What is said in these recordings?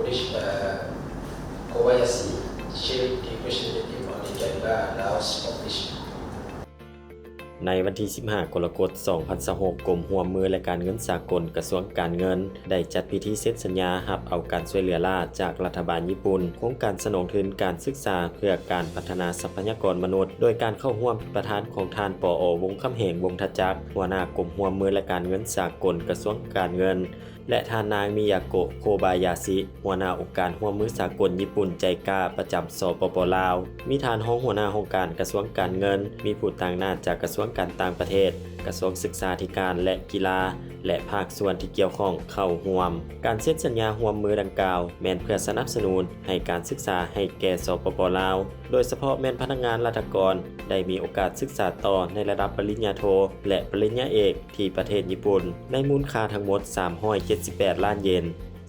Polish Kobayashi, Chief Representative of the JICA Laos Office ในวันที่ 15 กรกฎาคม 2026 กรมร่วมมือและการเงินสากลกระทรวงการเงินได้จัดพิธีเซ็นสัญญารับเอาการช่วยเหลือล่าจากรัฐบาลญี่ปุ่นโครงการสนองทุนการศึกษาเพื่อการพัฒนาทรัพยากรมนุษย์โดยการเข้าร่วมประธานของท่านปอ.วงศ์คำแหงวงศ์ทจักรหัวหน้ากรมร่วมมือและการเงินสากลกระทรวงการเงินและท่านนางมิยาโกะโคบายาชิหัวหน้าองค์การร่วมมือสากลญี่ปุ่นใจกล้าประจำสปป.ลาวมีท่านรองหัวหน้าองค์การกระทรวงการเงินมีผู้ต่างหน้าจากกระทรวงการต่างประเทศกระทรวงศึกษาธิการและกีฬาและภาคส่วนที่เกี่ยวข้องเข้าร่วมการเซ็นสัญญาร่วมมือดังกล่าวแม่นเพื่อสนับสนุนให้การศึกษาให้แก่สปป.ลาวโดยเฉพาะแม่นพนักงานราชการได้มีโอกาสศึกษาต่อในระดับปริญญาโทและปริญญาเอกที่ประเทศญี่ปุ่นในมูลค่าทั้งหมด378ล้านเยน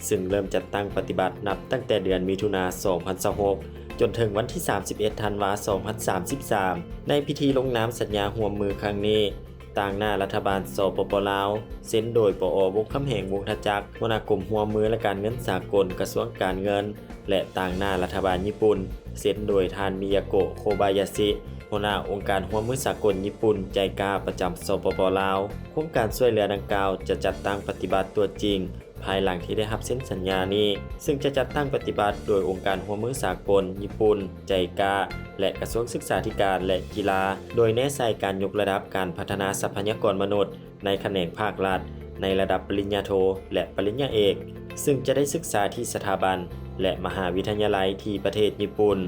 ซึ่งเริ่มจัดตั้งปฏิบัตินับตั้งแต่เดือนมิถุนายน 2026จนถึงวันที่ 31 ธันวาคม 2033ในพิธีลงนามสัญญาร่วมมือครั้งนี้ต่างหน้ารัฐบาลสปป.ลาวเซ็นโดยปอ.วงศ์คำแหงวงศ์ทจักรหัวหน้ากรมร่วมมือและการเงินสากลกระทรวงการเงินและต่างหน้ารัฐบาลญี่ปุ่นเซ็นโดยท่านมิยาโกะโคบายาชิหัวหน้าองค์การร่วมมือสากลญี่ปุ่นใจกล้าประจำสปป.ลาวโครงการช่วยเหลือดังกล่าวจะจัดตั้งปฏิบัติตัวจริงภายหลังที่ได้รับเซ็นสัญญานี้ซึ่งจะจัดตั้งปฏิบัติโดยองค์การร่วมมือสากลญี่ปุ่นใจกล้าและกระทรวงศึกษาธิการและกีฬาโดยแนะใส่การยกระดับการพัฒนาทรัพยากรมนุษย์ในแขนงภาครัฐในระดับปริญญาโทและปริญญาเอกซึ่งจะได้ศึกษาที่สถาบันและมหาวิทยาลัยที่ประเทศญี่ปุ่น